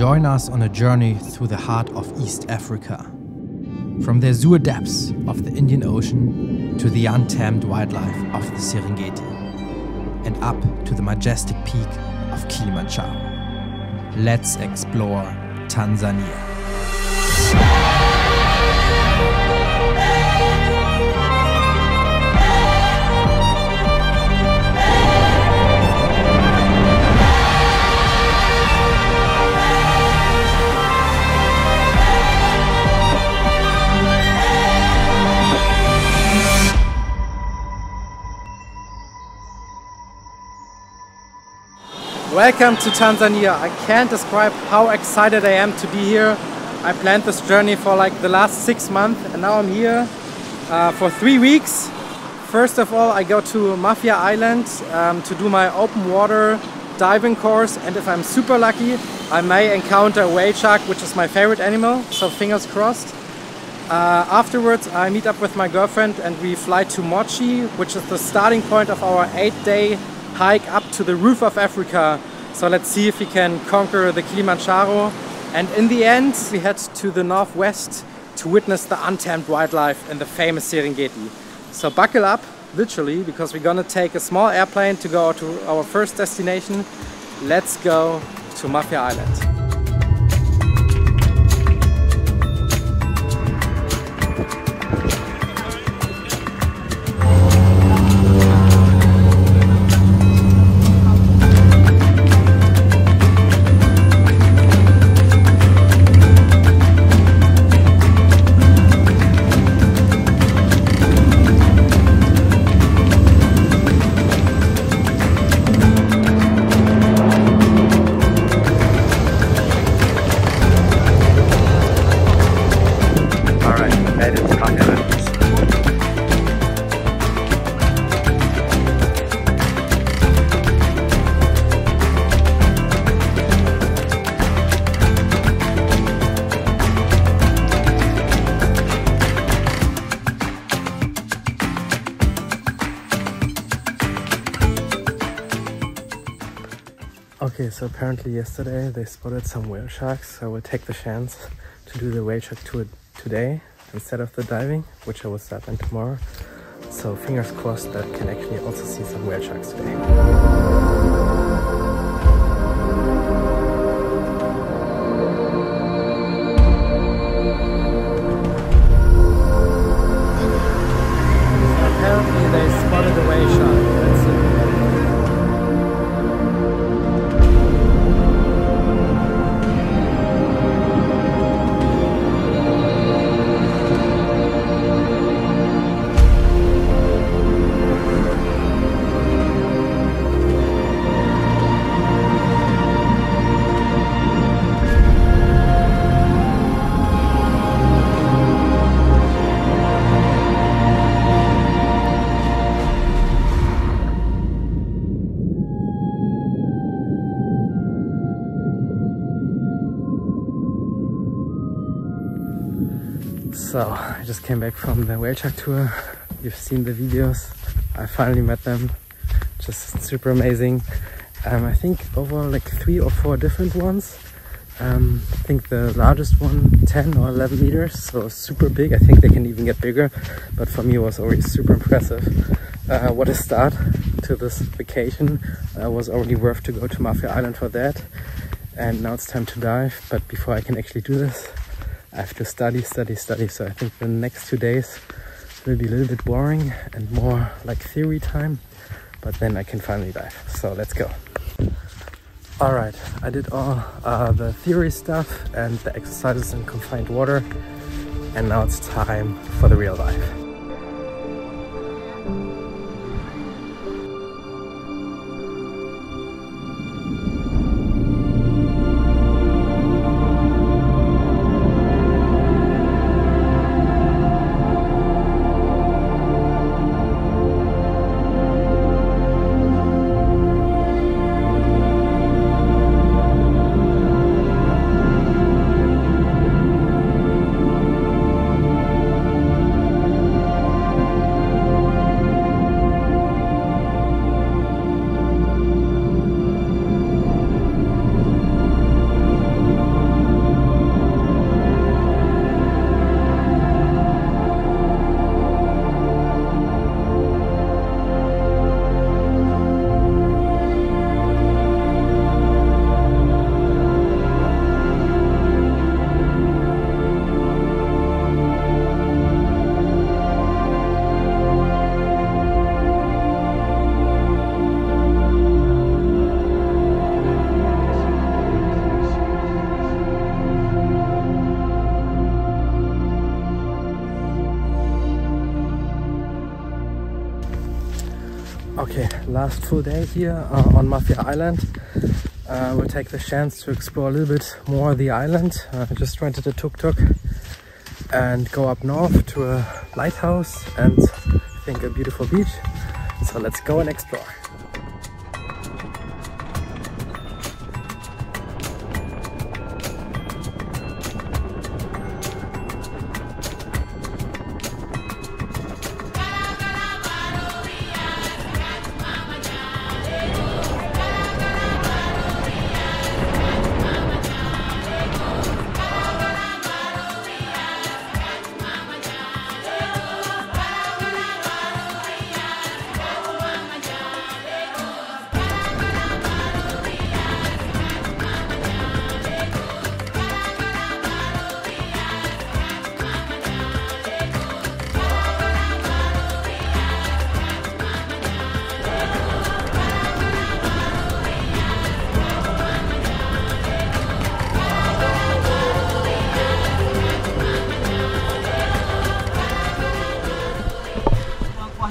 Join us on a journey through the heart of East Africa. From the azure depths of the Indian Ocean to the untamed wildlife of the Serengeti, and up to the majestic peak of Kilimanjaro. Let's explore Tanzania. Welcome to Tanzania. I can't describe how excited I am to be here. I planned this journey for like the last 6 months and now I'm here for 3 weeks. First of all, I go to Mafia Island to do my open water diving course, and if I'm super lucky I may encounter a whale shark, which is my favorite animal, so fingers crossed. Afterwards I meet up with my girlfriend and we fly to Moshi, which is the starting point of our 8-day hike up to the roof of Africa. So let's see if we can conquer the Kilimanjaro, and in the end we head to the northwest to witness the untamed wildlife in the famous Serengeti. So buckle up, literally, because we're gonna take a small airplane to go to our first destination. Let's go to Mafia Island. Okay, so apparently yesterday they spotted some whale sharks, so I will take the chance to do the whale shark tour today instead of the diving, which I will start on tomorrow. So fingers crossed that I can actually also see some whale sharks today. Apparently they spotted a whale shark. Let's see. So I just came back from the whale shark tour. You've seen the videos. I finally met them. Just super amazing. I think over like 3 or 4 different ones. I think the largest one 10 or 11 meters, so super big. I think they can even get bigger, but for me it was already super impressive. What a start to this vacation. Was already worth to go to Mafia Island for that, and now it's time to dive. But before I can actually do this, I have to study. So I think the next 2 days will be a little bit boring and more like theory time, but then I can finally dive. So let's go. Alright, I did all the theory stuff and the exercises in confined water, and now it's time for the real dive. last full day here on Mafia Island. We'll take the chance to explore a little bit more of the island. Just rented a tuk-tuk and go up north to a lighthouse and I think a beautiful beach. So let's go and explore.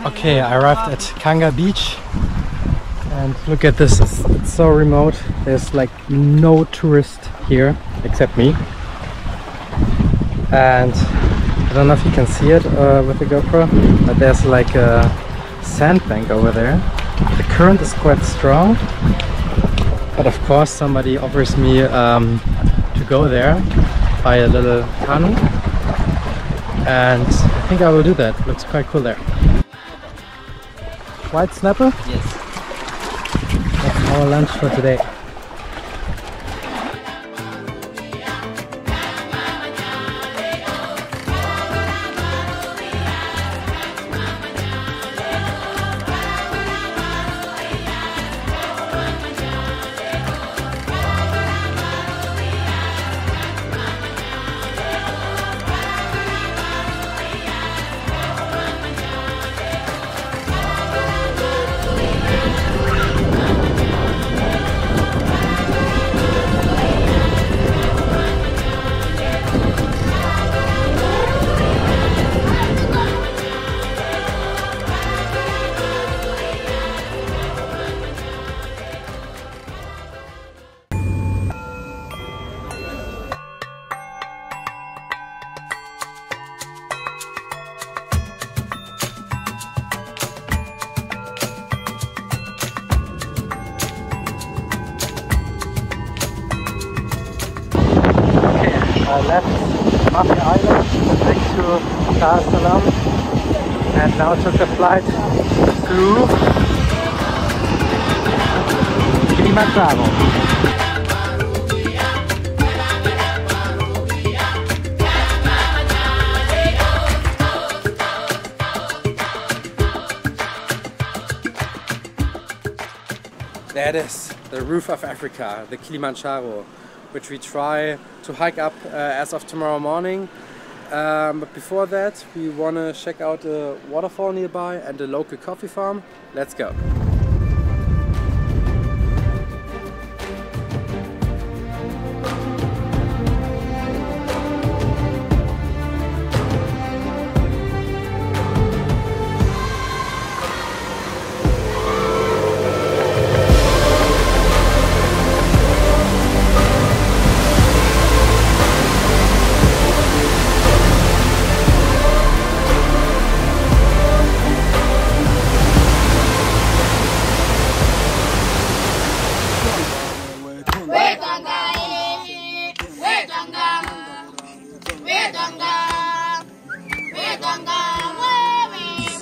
Okay, I arrived at Kanga Beach and look at this, it's so remote. There's like no tourist here except me. And I don't know if you can see it with the GoPro, but there's like a sandbank over there. The current is quite strong, but of course somebody offers me to go there by a little canoe, and I think I will do that. Looks quite cool there. White snapper? Yes. That's our lunch for today. I left Mafia Island, went back to Dar es Salaam, and now took the flight to Kilimanjaro. There it is, the roof of Africa, the Kilimanjaro, which we try to hike up as of tomorrow morning. But before that, we want to check out a waterfall nearby and a local coffee farm. Let's go.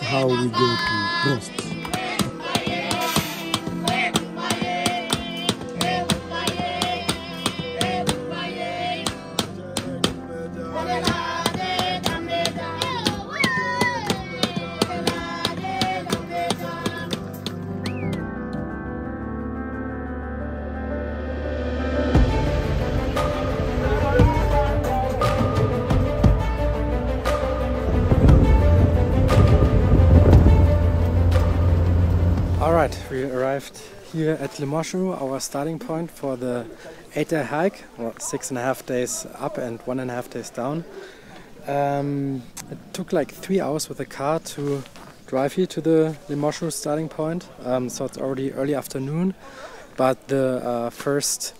How we go to Prost. Alright, we arrived here at Moshi, our starting point for the 8-day hike, or 6.5 days up and 1.5 days down. It took like 3 hours with the car to drive here to the Moshi starting point. So it's already early afternoon, but the first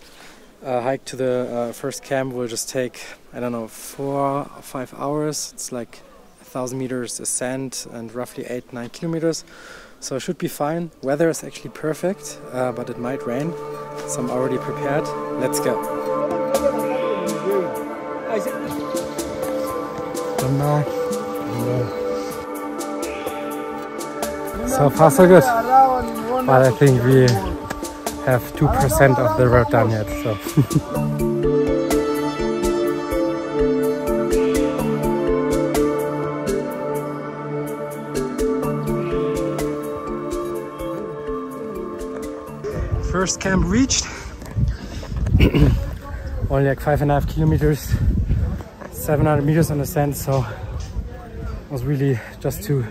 hike to the first camp will just take, I don't know, 4 or 5 hours. It's like 1,000 meters ascent and roughly 8-9 kilometers. So it should be fine. Weather is actually perfect, but it might rain. So I'm already prepared. Let's go. So far so good, but I think we have 2% of the road done yet. So. First camp reached. Only like 5.5 kilometers, 700 meters on ascent, so it was really just to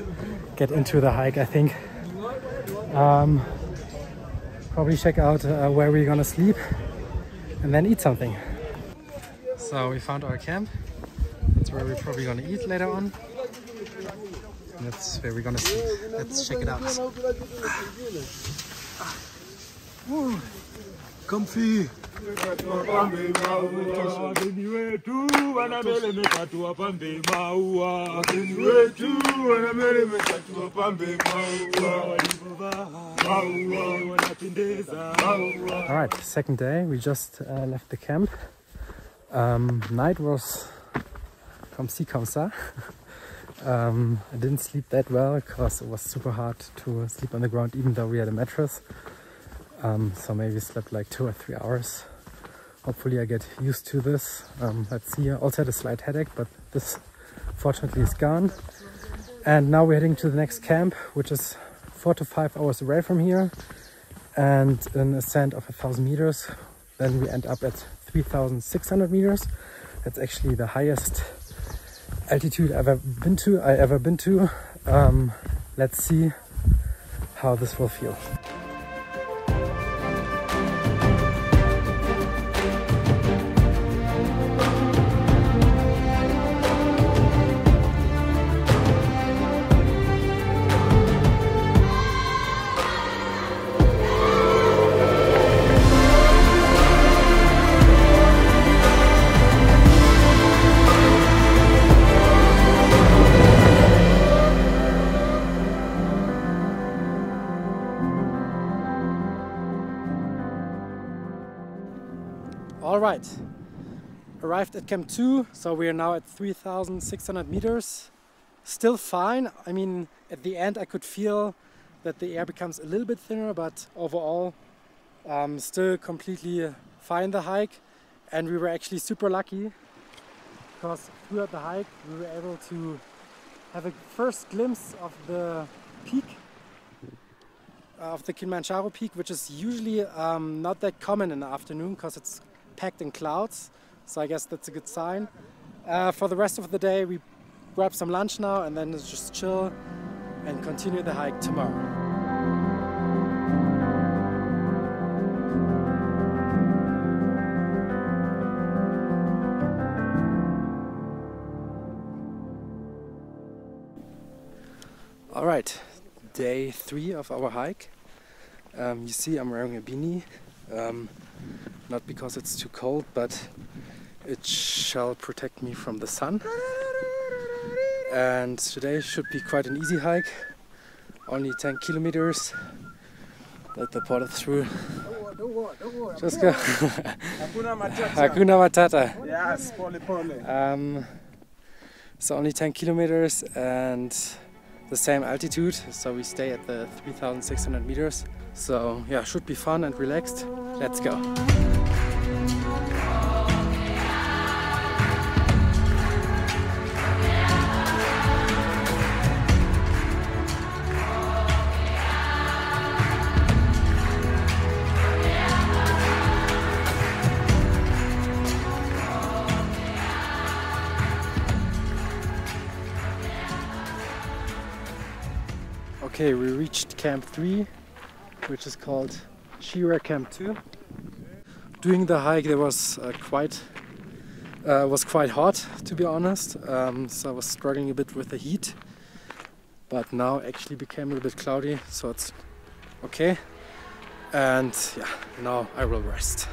get into the hike, I think. Probably check out where we're gonna sleep and then eat something. So we found our camp. That's where we're probably gonna eat later on. And that's where we're gonna sleep. Let's check it out. Ooh, comfy. Alright, second day. We just left the camp. Night was comme ci comme ça. I didn't sleep that well because it was super hard to sleep on the ground even though we had a mattress. So maybe slept like 2 or 3 hours. Hopefully I get used to this. Let's see. I also had a slight headache, but this fortunately is gone. And now we're heading to the next camp, which is 4 to 5 hours away from here, and an ascent of 1,000 meters. Then we end up at 3,600 meters. That's actually the highest altitude I ever been to. Let's see how this will feel. Alright, arrived at camp 2, so we are now at 3,600 meters. Still fine. I mean, at the end I could feel that the air becomes a little bit thinner, but overall still completely fine the hike. And we were actually super lucky because throughout the hike we were able to have a first glimpse of the peak, of the Kilimanjaro peak, which is usually not that common in the afternoon because it's packed in clouds, so I guess that's a good sign. For the rest of the day we grab some lunch now and then just chill and continue the hike tomorrow. Alright, day 3 of our hike. You see I'm wearing a beanie. Not because it's too cold, but it shall protect me from the sun. And today should be quite an easy hike. Only 10 kilometers. Let the porter through. Just go. Hakuna Matata. Yes, pole. So only 10 kilometers and the same altitude. So we stay at the 3,600 meters. So yeah, should be fun and relaxed. Let's go. Okay, we reached camp 3, which is called Shira Camp 2. During the hike there was quite hot, to be honest, so I was struggling a bit with the heat. but now actually became a little bit cloudy, so it's okay. And yeah, now I will rest.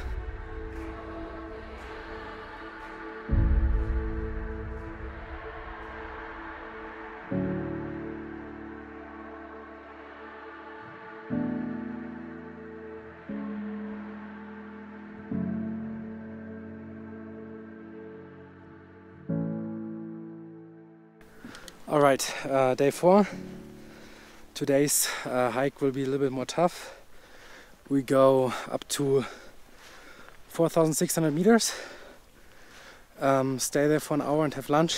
Alright, day 4. Today's hike will be a little bit more tough. We go up to 4,600 meters, stay there for an hour and have lunch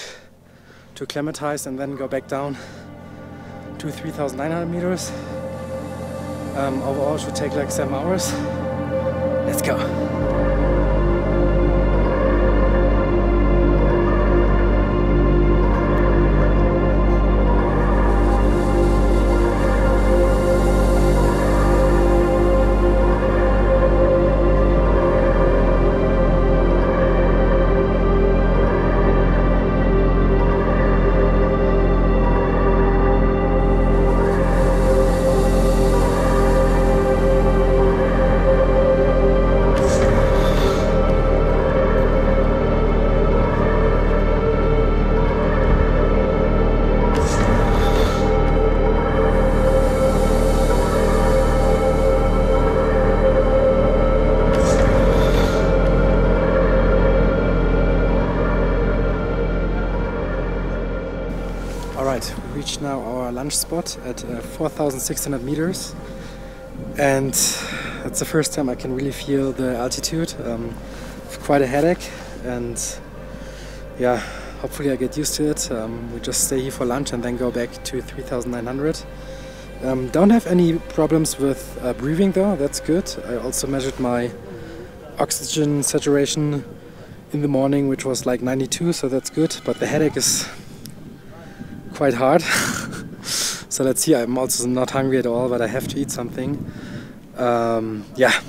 to acclimatize, and then go back down to 3,900 meters. Overall it should take like 7 hours. Let's go! Alright, we reached now our lunch spot at 4,600 meters, and it's the first time I can really feel the altitude. I've quite a headache, and yeah, hopefully I get used to it. We just stay here for lunch and then go back to 3,900. Don't have any problems with breathing though, that's good. I also measured my oxygen saturation in the morning, which was like 92, so that's good, but the headache is quite hard. So let's see, I'm also not hungry at all, but I have to eat something. Yeah,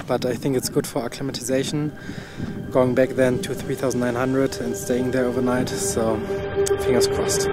but I think it's good for acclimatization. Going back then to 3,900 and staying there overnight, so fingers crossed.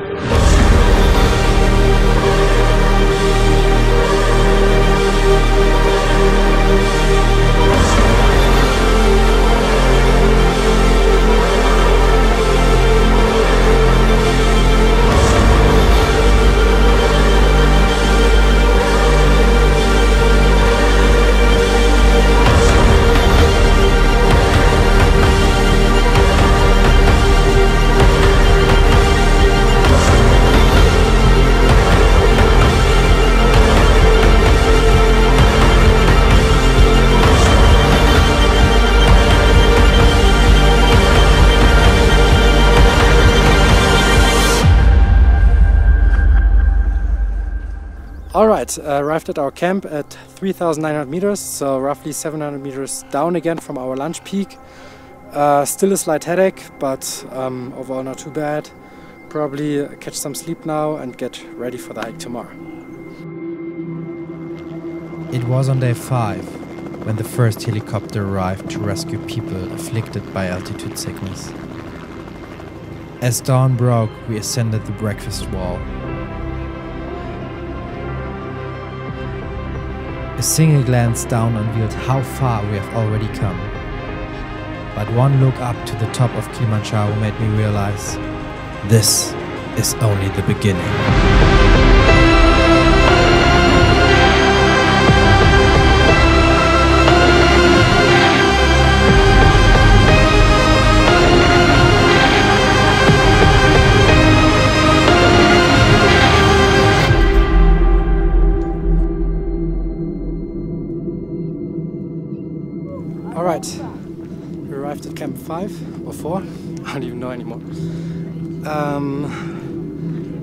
Alright, arrived at our camp at 3,900 meters, so roughly 700 meters down again from our lunch peak. Still a slight headache, but overall not too bad. Probably catch some sleep now and get ready for the hike tomorrow. It was on day 5 when the first helicopter arrived to rescue people afflicted by altitude sickness. As dawn broke, we ascended the breakfast wall. A single glance down unveiled how far we have already come. But one look up to the top of Kilimanjaro made me realize this is only the beginning. Alright, we arrived at camp 5 or 4, I don't even know anymore.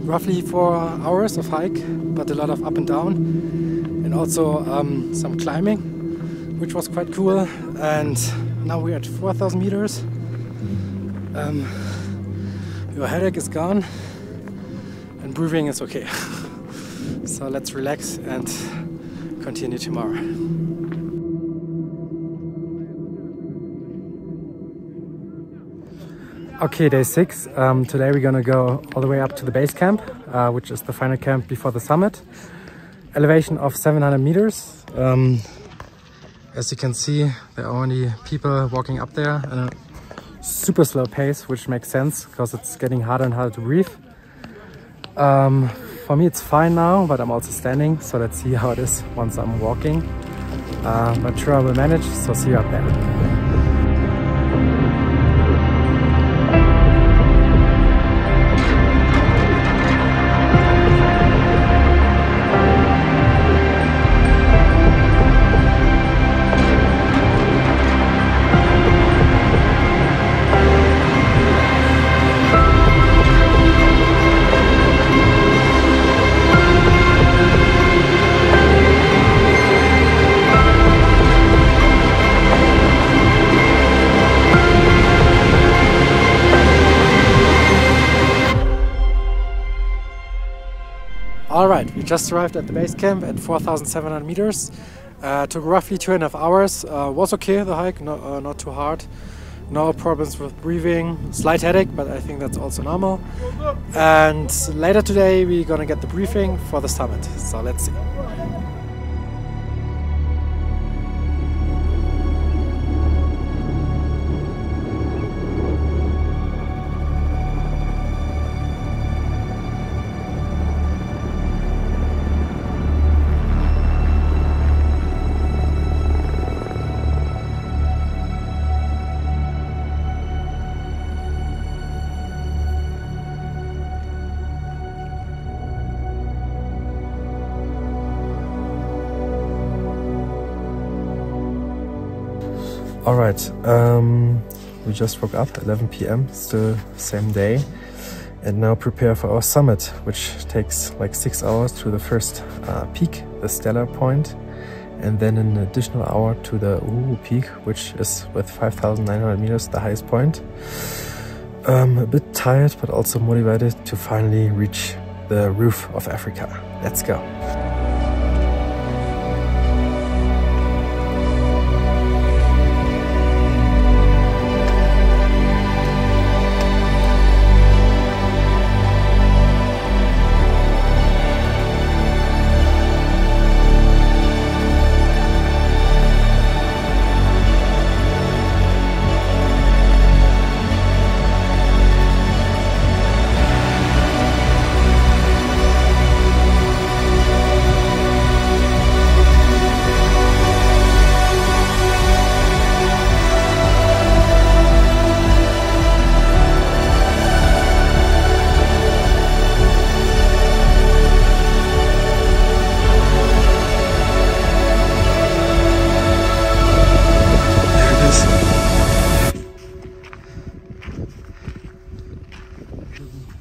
Roughly 4 hours of hike, but a lot of up and down, and also some climbing, which was quite cool. And now we're at 4,000 meters. Your headache is gone and breathing is okay. So let's relax and continue tomorrow. Okay, day 6. Today we're gonna go all the way up to the base camp, which is the final camp before the summit. Elevation of 700 meters. As you can see, there are only people walking up there at a super slow pace, which makes sense because it's getting harder and harder to breathe. For me it's fine now, but I'm also standing, so let's see how it is once I'm walking. But sure I will manage, so see you up there. Alright, we just arrived at the base camp at 4,700 meters. Took roughly 2.5 hours. Was okay, the hike, not too hard. No problems with breathing, slight headache, but I think that's also normal. And later today we're gonna get the briefing for the summit, so let's see. Alright, we just woke up, 11 PM, still same day, and now prepare for our summit, which takes like 6 hours to the first peak, the Stellar Point, and then an additional hour to the Uru Peak, which is with 5,900 meters, the highest point. A bit tired, but also motivated to finally reach the roof of Africa. Let's go!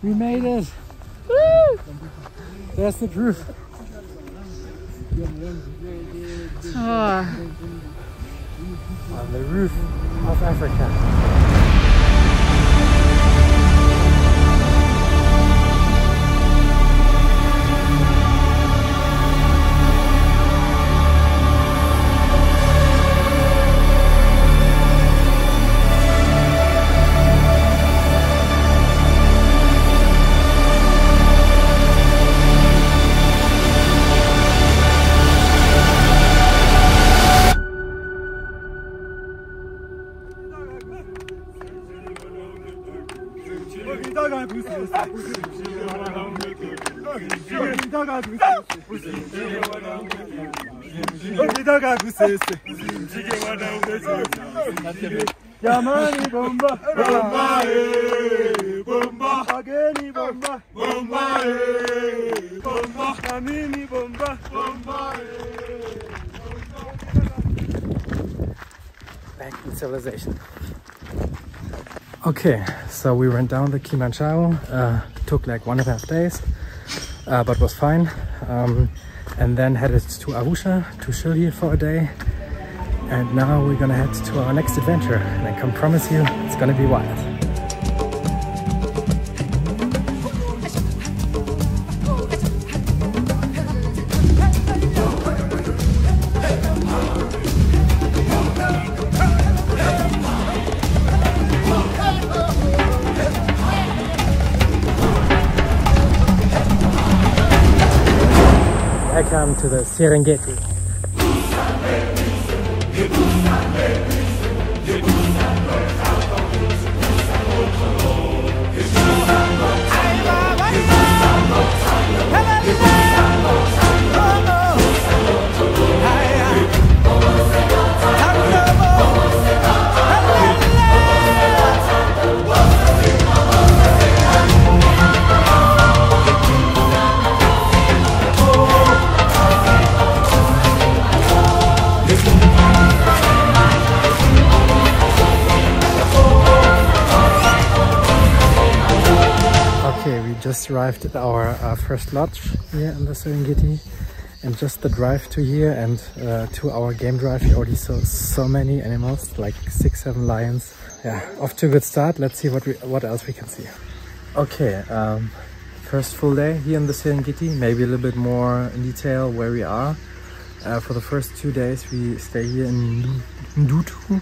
We made it! Woo! There's the proof. On the roof of Africa. Yamani bomba, bomba, bomba, ageni bomba, bomba, bomba, Yamini bomba, bomba. Back in civilization. Okay, so we went down the Kilimanjaro. Took like 1.5 days, but was fine. And then headed to Arusha to chill here for a day. And now we're gonna head to our next adventure, and I can promise you it's gonna be wild. Welcome to the Serengeti. Just arrived at our first lodge here in the Serengeti, and just the drive to here and to our game drive, we already saw so many animals, like 6-7 lions. Yeah, off to a good start. Let's see what else we can see. Okay, first full day here in the Serengeti, maybe a little bit more in detail where we are. For the first 2 days we stay here in Ndutu,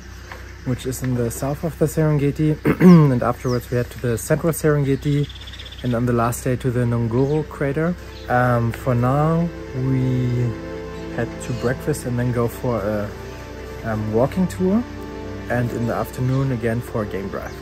which is in the south of the Serengeti, and afterwards we head to the central Serengeti, and on the last day to the Ngorongoro Crater. For now we head to breakfast and then go for a walking tour, and in the afternoon again for a game drive.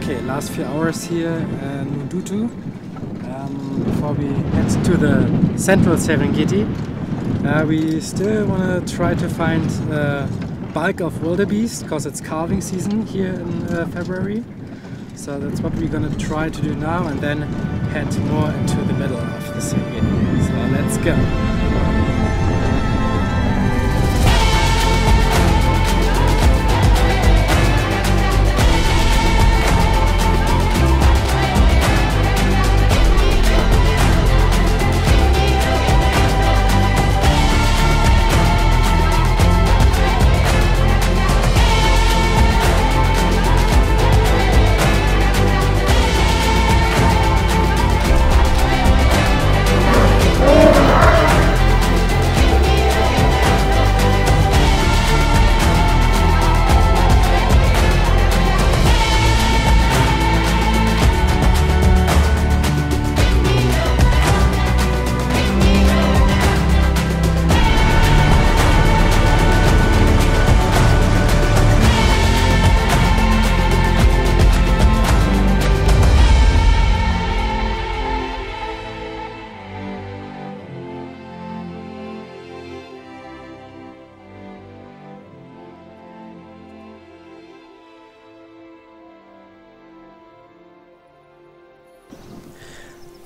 Okay, last few hours here in Ndutu before we head to the central Serengeti. We still want to try to find the bulk of wildebeest because it's calving season here in February. So that's what we're gonna try to do now, and then head more into the middle of the Serengeti. So let's go!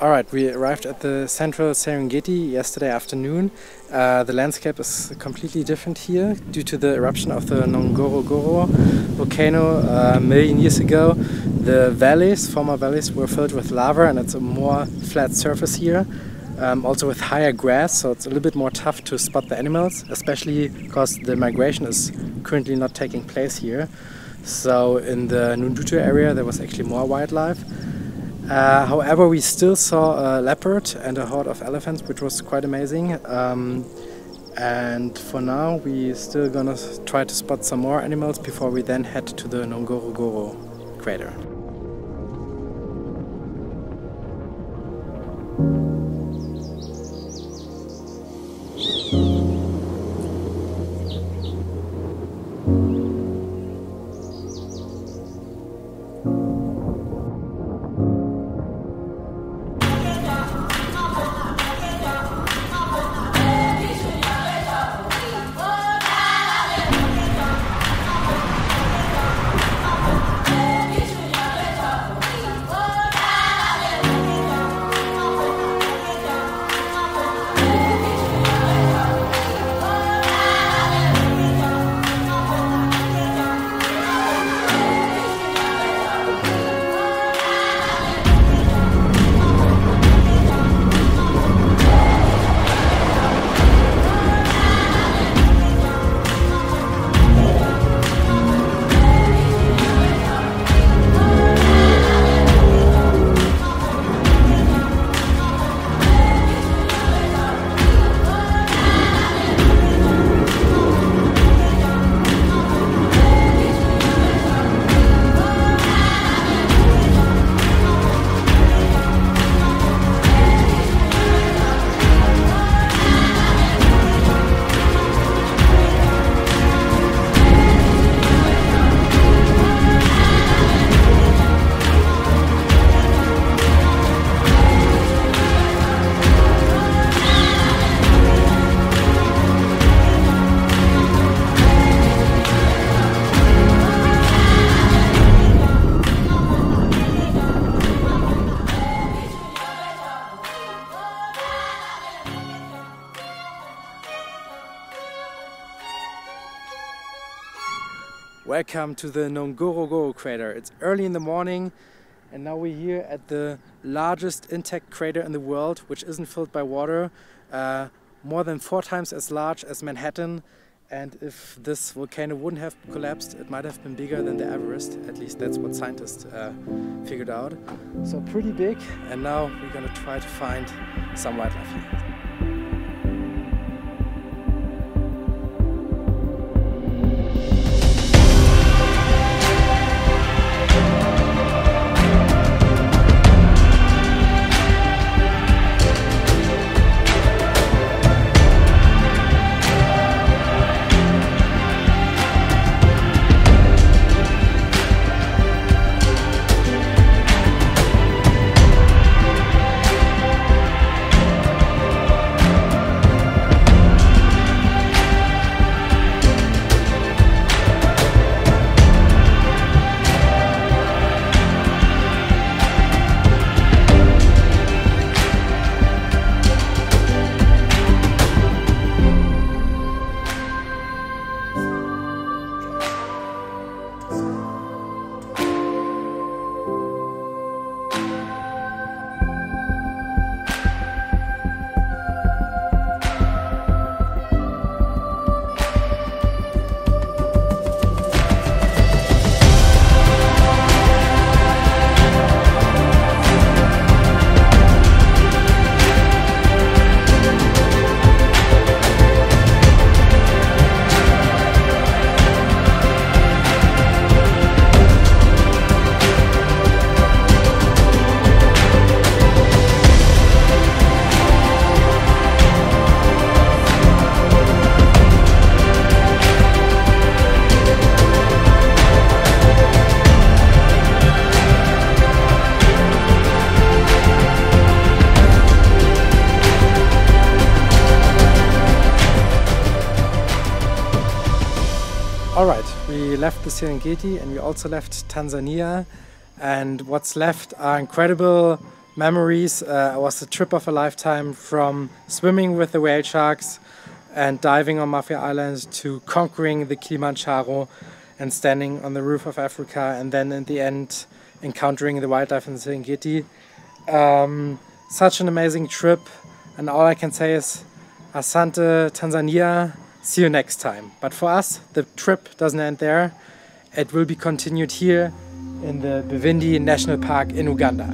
Alright, we arrived at the central Serengeti yesterday afternoon. The landscape is completely different here due to the eruption of the Ngorongoro volcano a million years ago. The valleys, former valleys, were filled with lava, and it's a more flat surface here. Also with higher grass, so it's a little bit more tough to spot the animals, especially because the migration is currently not taking place here. So in the Ndutu area there was actually more wildlife. However, we still saw a leopard and a herd of elephants, which was quite amazing. And for now, we're still gonna try to spot some more animals before we then head to the Ngorongoro Crater. Welcome to the Ngorongoro Crater. It's early in the morning and now we're here at the largest intact crater in the world, which isn't filled by water, more than 4 times as large as Manhattan. And if this volcano wouldn't have collapsed, it might have been bigger than the Everest. At least that's what scientists figured out. So pretty big, and now we're gonna try to find some wildlife here. Alright, we left the Serengeti and we also left Tanzania, and what's left are incredible memories. It was a trip of a lifetime, from swimming with the whale sharks and diving on Mafia Island to conquering the Kilimanjaro and standing on the roof of Africa, and then in the end encountering the wildlife in the Serengeti. Such an amazing trip, and all I can say is Asante Tanzania. See you next time. But for us, the trip doesn't end there. It will be continued here in the Bivindi National Park in Uganda.